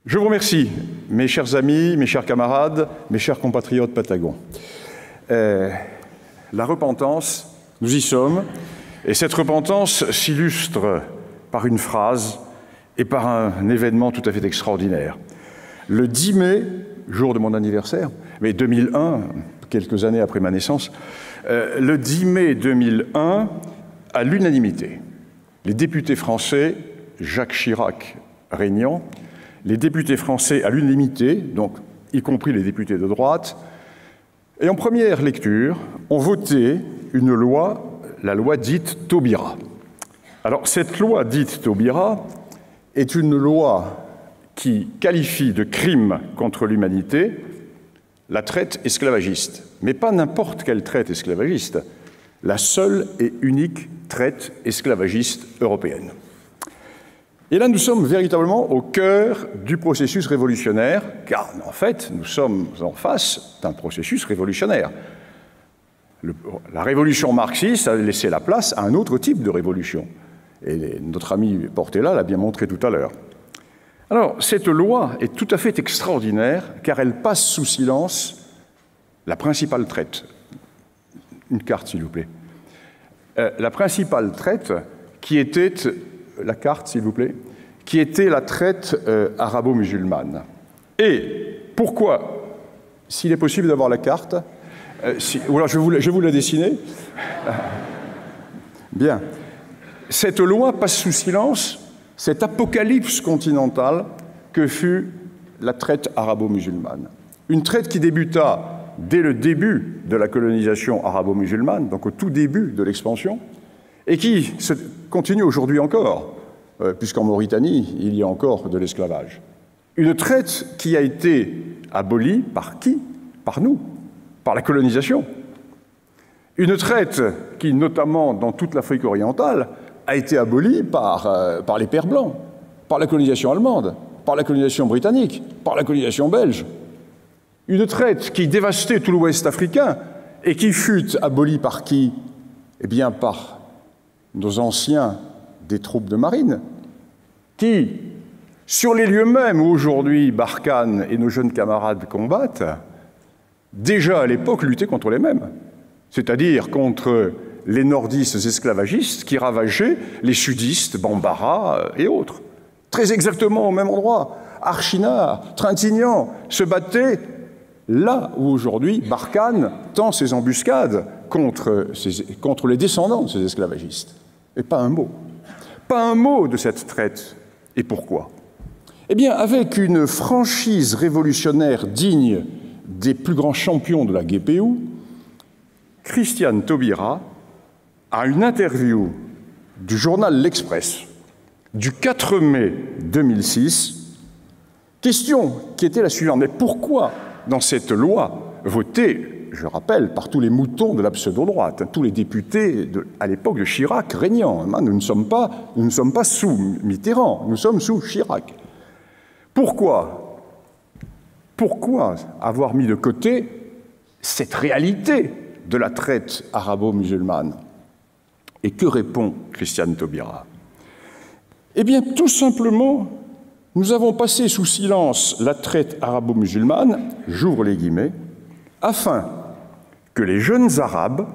Je vous remercie, mes chers amis, mes chers camarades, mes chers compatriotes patagons. La repentance, nous y sommes, et cette repentance s'illustre par une phrase et par un événement tout à fait extraordinaire. Le 10 mai, jour de mon anniversaire, mais 2001, quelques années après ma naissance, le 10 mai 2001, à l'unanimité, les députés français, Jacques Chirac régnant, les députés français à l'unanimité, donc y compris les députés de droite, et en première lecture, ont voté une loi, la loi dite Taubira. Alors, cette loi dite Taubira est une loi qui qualifie de crime contre l'humanité la traite esclavagiste, mais pas n'importe quelle traite esclavagiste, la seule et unique traite esclavagiste européenne. Et là, nous sommes véritablement au cœur du processus révolutionnaire, car en fait, nous sommes en face d'un processus révolutionnaire. La révolution marxiste a laissé la place à un autre type de révolution. Et notre ami Portela l'a bien montré tout à l'heure. Alors, cette loi est tout à fait extraordinaire, car elle passe sous silence la principale traite. Une carte, s'il vous plaît. La principale traite qui était... La carte, s'il vous plaît, qui était la traite arabo-musulmane. Et pourquoi, s'il est possible d'avoir la carte, ou alors je vais vous la dessiner. Bien. Cette loi passe sous silence cette apocalypse continentale que fut la traite arabo-musulmane. Une traite qui débuta dès le début de la colonisation arabo-musulmane, donc au tout début de l'expansion, et qui se continue aujourd'hui encore, puisqu'en Mauritanie, il y a encore de l'esclavage. Une traite qui a été abolie par qui? Par nous, par la colonisation. Une traite qui, notamment dans toute l'Afrique orientale, a été abolie par les Pères blancs, par la colonisation allemande, par la colonisation britannique, par la colonisation belge. Une traite qui dévastait tout l'Ouest africain et qui fut abolie par qui? Eh bien, par nos anciens des troupes de marine, qui, sur les lieux mêmes où aujourd'hui Barkhane et nos jeunes camarades combattent, déjà à l'époque luttaient contre les mêmes, c'est-à-dire contre les nordistes esclavagistes qui ravageaient les sudistes, Bambara et autres. Très exactement au même endroit, Archinard, Trintignant se battaient là où aujourd'hui Barkhane tend ses embuscades contre les descendants de ces esclavagistes. Et pas un mot de cette traite. Et pourquoi? Eh bien, avec une franchise révolutionnaire digne des plus grands champions de la GPU, Christiane Taubira, à une interview du journal L'Express du 4 mai 2006, question qui était la suivante: mais pourquoi, dans cette loi votée, je rappelle, par tous les moutons de la pseudo-droite, tous les députés à l'époque de Chirac régnant, nous ne sommes pas sous Mitterrand, nous sommes sous Chirac. Pourquoi avoir mis de côté cette réalité de la traite arabo-musulmane? Et que répond Christiane Taubira? Eh bien, tout simplement, nous avons passé sous silence la traite arabo-musulmane, j'ouvre les guillemets, afin que les jeunes Arabes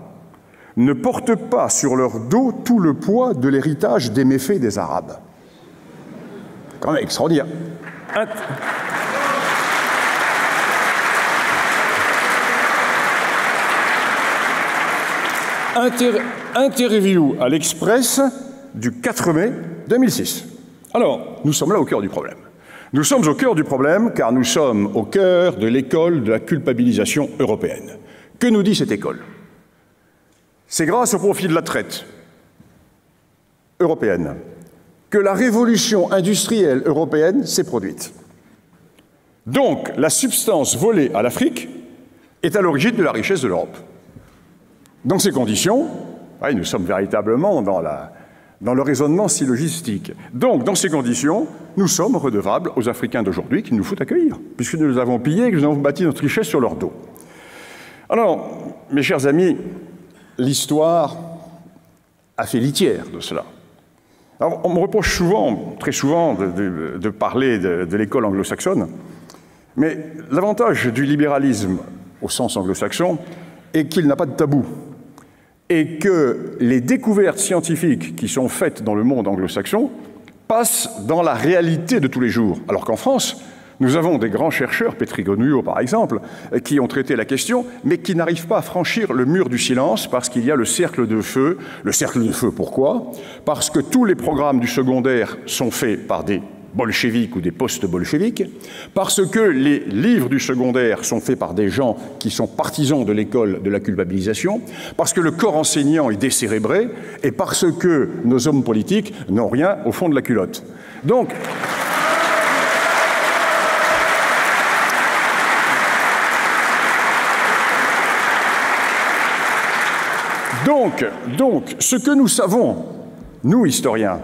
ne portent pas sur leur dos tout le poids de l'héritage des méfaits des Arabes. Quand même extraordinaire. Interview à l'Express du 4 mai 2006. Alors, nous sommes là au cœur du problème. Nous sommes au cœur du problème car nous sommes au cœur de l'école de la culpabilisation européenne. Que nous dit cette école? C'est grâce au profit de la traite européenne que la révolution industrielle européenne s'est produite. Donc, la substance volée à l'Afrique est à l'origine de la richesse de l'Europe. Dans ces conditions, nous sommes véritablement dans le raisonnement syllogistique. Donc, dans ces conditions, nous sommes redevables aux Africains d'aujourd'hui qu'il nous faut accueillir, puisque nous les avons pillés et que nous avons bâti notre richesse sur leur dos. Alors, mes chers amis, l'histoire a fait litière de cela. Alors, on me reproche souvent, très souvent, de parler de l'école anglo-saxonne, mais l'avantage du libéralisme au sens anglo-saxon est qu'il n'a pas de tabou et que les découvertes scientifiques qui sont faites dans le monde anglo-saxon passent dans la réalité de tous les jours, alors qu'en France, nous avons des grands chercheurs, Petri Grenouillot par exemple, qui ont traité la question, mais qui n'arrivent pas à franchir le mur du silence parce qu'il y a le cercle de feu. Le cercle de feu, pourquoi? Parce que tous les programmes du secondaire sont faits par des bolcheviques ou des post-bolcheviques, parce que les livres du secondaire sont faits par des gens qui sont partisans de l'école de la culpabilisation, parce que le corps enseignant est décérébré, et parce que nos hommes politiques n'ont rien au fond de la culotte. Donc, ce que nous savons, nous, historiens,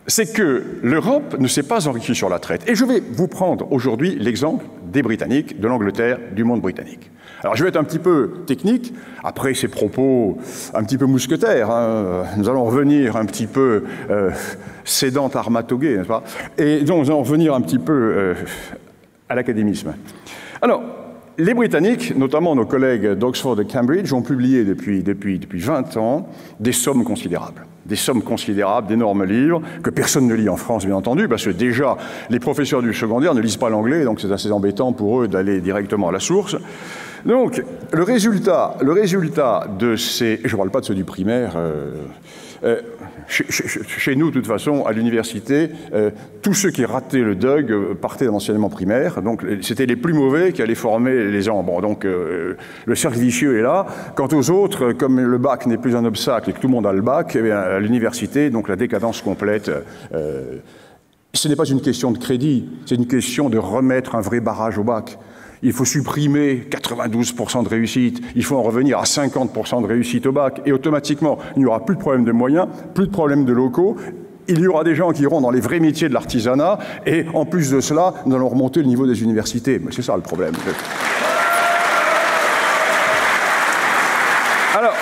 c'est que l'Europe ne s'est pas enrichie sur la traite. Et je vais vous prendre aujourd'hui l'exemple des Britanniques, de l'Angleterre, du monde britannique. Alors je vais être un petit peu technique, après ces propos un petit peu mousquetaires, hein, nous allons revenir un petit peu sédent armatogué, n'est-ce pas? Et donc nous allons revenir un petit peu à l'académisme. Alors, les Britanniques, notamment nos collègues d'Oxford et Cambridge, ont publié depuis 20 ans des sommes considérables. Des sommes considérables, d'énormes livres, que personne ne lit en France, bien entendu, parce que déjà, les professeurs du secondaire ne lisent pas l'anglais, donc c'est assez embêtant pour eux d'aller directement à la source. Donc, le résultat de ces... Je ne parle pas de ceux du primaire... Chez nous, de toute façon, à l'université, tous ceux qui rataient le DUG partaient dans l'enseignement primaire. Donc, c'était les plus mauvais qui allaient former les gens. Bon, donc, le cercle vicieux est là. Quant aux autres, comme le bac n'est plus un obstacle et que tout le monde a le bac, eh bien, à l'université, donc la décadence complète. Ce n'est pas une question de crédit, c'est une question de remettre un vrai barrage au bac. Il faut supprimer 92% de réussite, il faut en revenir à 50% de réussite au bac, et automatiquement, il n'y aura plus de problème de moyens, plus de problème de locaux, il y aura des gens qui iront dans les vrais métiers de l'artisanat, et en plus de cela, nous allons remonter le niveau des universités. Mais c'est ça le problème. Alors,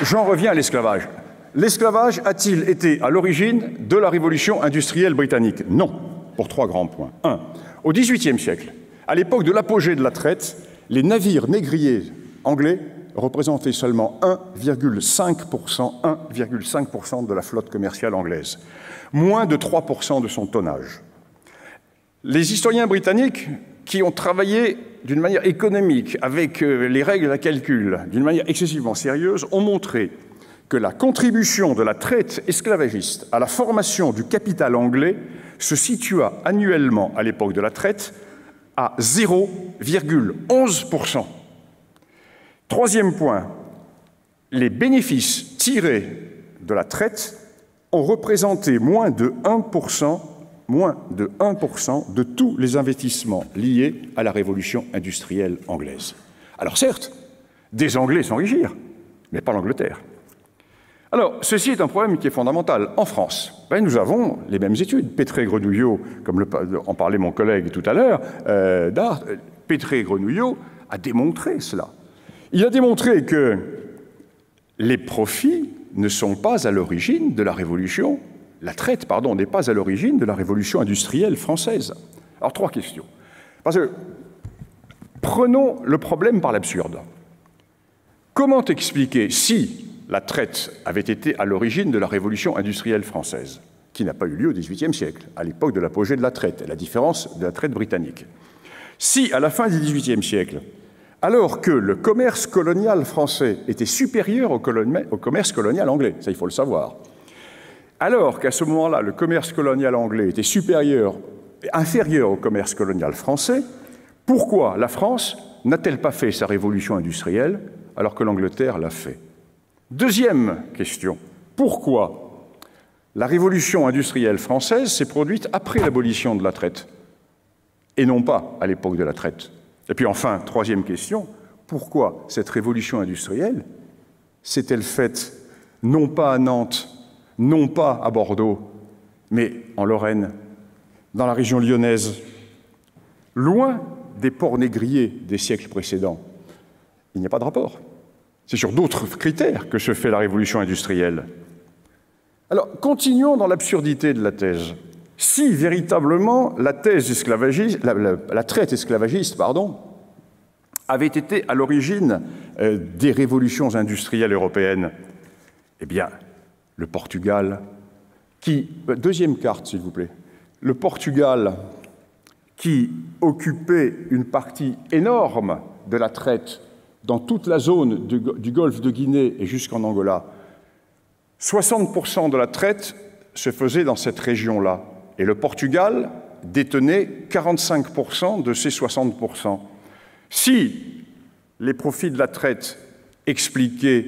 j'en reviens à l'esclavage. L'esclavage a-t-il été à l'origine de la révolution industrielle britannique? Non. Pour 3 grands points. 1. Au XVIIIe siècle, à l'époque de l'apogée de la traite, les négriers anglais représentaient seulement 1,5% de la flotte commerciale anglaise, moins de 3% de son tonnage. Les historiens britanniques qui ont travaillé d'une manière économique, avec les règles à calcul, d'une manière excessivement sérieuse, ont montré que la contribution de la traite esclavagiste à la formation du capital anglais se situa annuellement, à l'époque de la traite, à 0,11%. Troisième point, les bénéfices tirés de la traite ont représenté moins de 1% de tous les investissements liés à la révolution industrielle anglaise. Alors certes, des Anglais s'enrichirent, mais pas l'Angleterre. Alors, ceci est un problème qui est fondamental. En France, nous avons les mêmes études. Petri-Grenouillot, comme en parlait mon collègue tout à l'heure, Petri-Grenouillot a démontré cela. Il a démontré que les profits ne sont pas à l'origine de la révolution, la traite, pardon, n'est pas à l'origine de la révolution industrielle française. Alors, 3 questions. Parce que, prenons le problème par l'absurde. Comment expliquer, si la traite avait été à l'origine de la révolution industrielle française, qui n'a pas eu lieu au XVIIIe siècle, à l'époque de l'apogée de la traite, à la différence de la traite britannique. Si, à la fin du XVIIIe siècle, alors que le commerce colonial français était supérieur au commerce colonial anglais, ça il faut le savoir, alors qu'à ce moment-là, le commerce colonial anglais était inférieur au commerce colonial français, pourquoi la France n'a-t-elle pas fait sa révolution industrielle alors que l'Angleterre l'a fait? Deuxième question, pourquoi la révolution industrielle française s'est produite après l'abolition de la traite et non pas à l'époque de la traite? Et puis enfin, troisième question, pourquoi cette révolution industrielle s'est-elle faite non pas à Nantes, non pas à Bordeaux, mais en Lorraine, dans la région lyonnaise, loin des ports négriers des siècles précédents? Il n'y a pas de rapport. C'est sur d'autres critères que se fait la révolution industrielle. Alors, continuons dans l'absurdité de la thèse. Si véritablement la traite esclavagiste, avait été à l'origine des révolutions industrielles européennes, eh bien, le Portugal, deuxième carte, s'il vous plaît. Le Portugal, qui occupait une partie énorme de la traite dans toute la zone du golfe de Guinée et jusqu'en Angola, 60% de la traite se faisait dans cette région-là. Et le Portugal détenait 45% de ces 60%. Si les profits de la traite expliquaient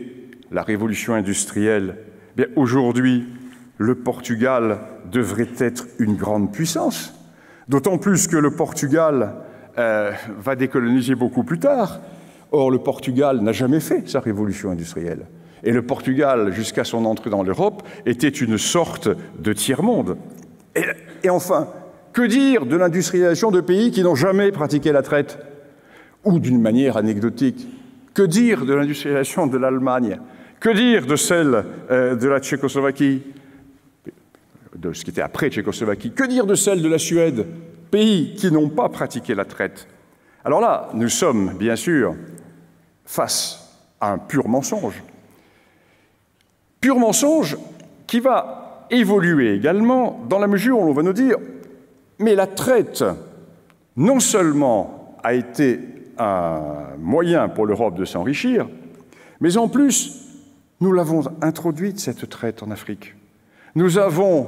la révolution industrielle, bien aujourd'hui, le Portugal devrait être une grande puissance. D'autant plus que le Portugal va décoloniser beaucoup plus tard. Or, le Portugal n'a jamais fait sa révolution industrielle. Et le Portugal, jusqu'à son entrée dans l'Europe, était une sorte de tiers-monde. Et enfin, que dire de l'industrialisation de pays qui n'ont jamais pratiqué la traite? Ou d'une manière anecdotique, que dire de l'industrialisation de l'Allemagne? Que dire de celle de la Tchécoslovaquie, de ce qui était après Tchécoslovaquie? Que dire de celle de la Suède? Pays qui n'ont pas pratiqué la traite. Alors là, nous sommes, bien sûr, face à un pur mensonge. Pur mensonge qui va évoluer également dans la mesure où on va nous dire « mais la traite, non seulement a été un moyen pour l'Europe de s'enrichir, mais en plus, nous l'avons introduite, cette traite en Afrique. Nous avons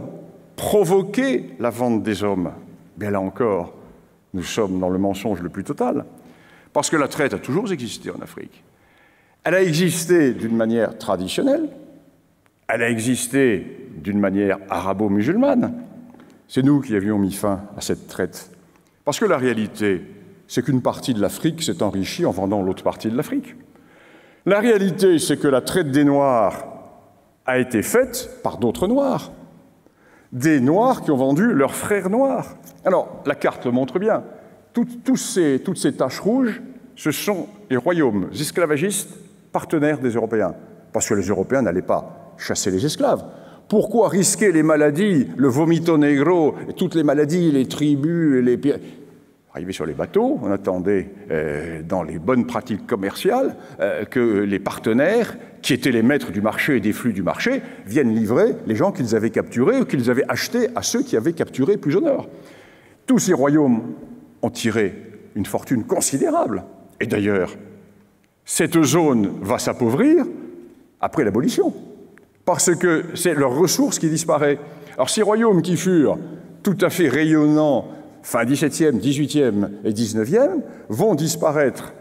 provoqué la vente des hommes. » Bien là encore, nous sommes dans le mensonge le plus total, parce que la traite a toujours existé en Afrique. Elle a existé d'une manière traditionnelle, elle a existé d'une manière arabo-musulmane. C'est nous qui avions mis fin à cette traite. Parce que la réalité, c'est qu'une partie de l'Afrique s'est enrichie en vendant l'autre partie de l'Afrique. La réalité, c'est que la traite des Noirs a été faite par d'autres Noirs. Des Noirs qui ont vendu leurs frères noirs. Alors, la carte le montre bien. Toutes ces taches rouges, ce sont les royaumes esclavagistes partenaires des Européens. Parce que les Européens n'allaient pas chasser les esclaves. Pourquoi risquer les maladies, le vomito negro, et toutes les maladies, les tribus, Arrivé sur les bateaux, on attendait, dans les bonnes pratiques commerciales, que les partenaires, qui étaient les maîtres du marché et des flux du marché, viennent livrer les gens qu'ils avaient capturés ou qu'ils avaient achetés à ceux qui avaient capturé plus au nord. Tous ces royaumes ont tiré une fortune considérable. Et d'ailleurs, cette zone va s'appauvrir après l'abolition, parce que c'est leur ressource qui disparaît. Alors ces royaumes qui furent tout à fait rayonnants fin XVIIe, XVIIIe et XIXe, vont disparaître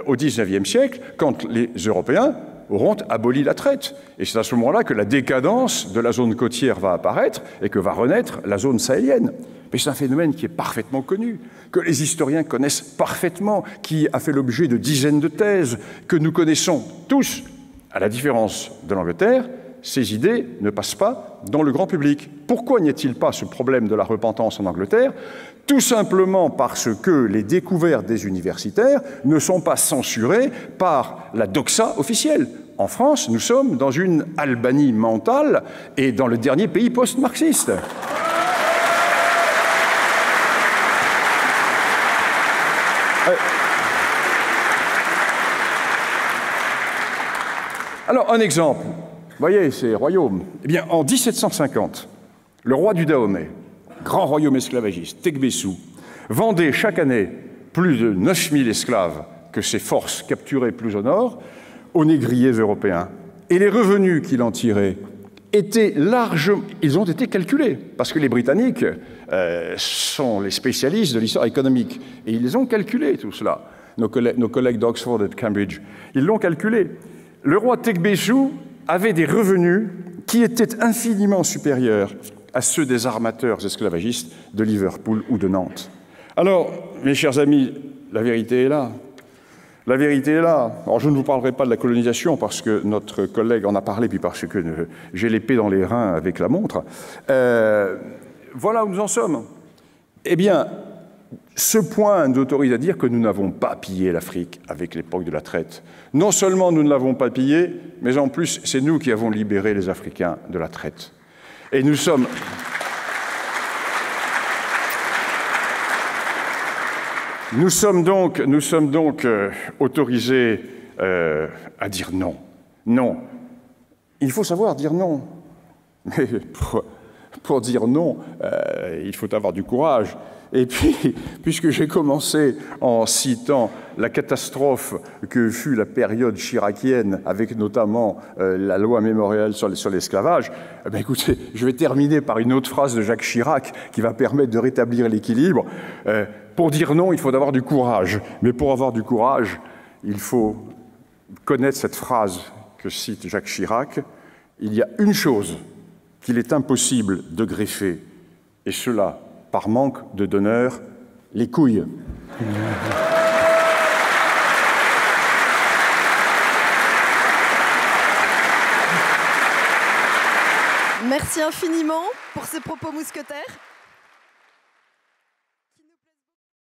au XIXe siècle quand les Européens auront aboli la traite. Et c'est à ce moment-là que la décadence de la zone côtière va apparaître et que va renaître la zone sahélienne. Mais c'est un phénomène qui est parfaitement connu, que les historiens connaissent parfaitement, qui a fait l'objet de dizaines de thèses, que nous connaissons tous. À la différence de l'Angleterre, ces idées ne passent pas dans le grand public. Pourquoi n'y a-t-il pas ce problème de la repentance en Angleterre? Tout simplement parce que les découvertes des universitaires ne sont pas censurées par la doxa officielle. En France, nous sommes dans une Albanie mentale et dans le dernier pays post-marxiste. Alors, un exemple. Vous voyez, ces royaumes. Eh bien, en 1750, le roi du Dahomey, grand royaume esclavagiste, Tekbessou, vendait chaque année plus de 9000 esclaves que ses forces capturaient plus au nord aux négriers européens. Et les revenus qu'il en tirait étaient largement... Ils ont été calculés, parce que les Britanniques sont les spécialistes de l'histoire économique. Et ils ont calculé tout cela. Nos collègues d'Oxford et de Cambridge, ils l'ont calculé. Le roi Tekbessou avait des revenus qui étaient infiniment supérieurs à ceux des armateurs esclavagistes de Liverpool ou de Nantes. Alors, mes chers amis, la vérité est là. La vérité est là. Alors, je ne vous parlerai pas de la colonisation parce que notre collègue en a parlé, puis parce que j'ai l'épée dans les reins avec la montre. Voilà où nous en sommes. Eh bien, ce point nous autorise à dire que nous n'avons pas pillé l'Afrique avec l'époque de la traite. Non seulement nous ne l'avons pas pillé, mais en plus, c'est nous qui avons libéré les Africains de la traite. Et nous sommes... Nous sommes donc autorisés à dire non. Non. Il faut savoir dire non. Mais pour dire non, il faut avoir du courage. Et puis, puisque j'ai commencé en citant la catastrophe que fut la période chiracienne, avec notamment la loi mémorielle sur l'esclavage, ben écoutez, je vais terminer par une autre phrase de Jacques Chirac qui va permettre de rétablir l'équilibre. Pour dire non, il faut avoir du courage. Mais pour avoir du courage, il faut connaître cette phrase que cite Jacques Chirac. Il y a une chose qu'il est impossible de greffer, et cela, par manque de donneur, les couilles. Merci infiniment pour ces propos mousquetaires.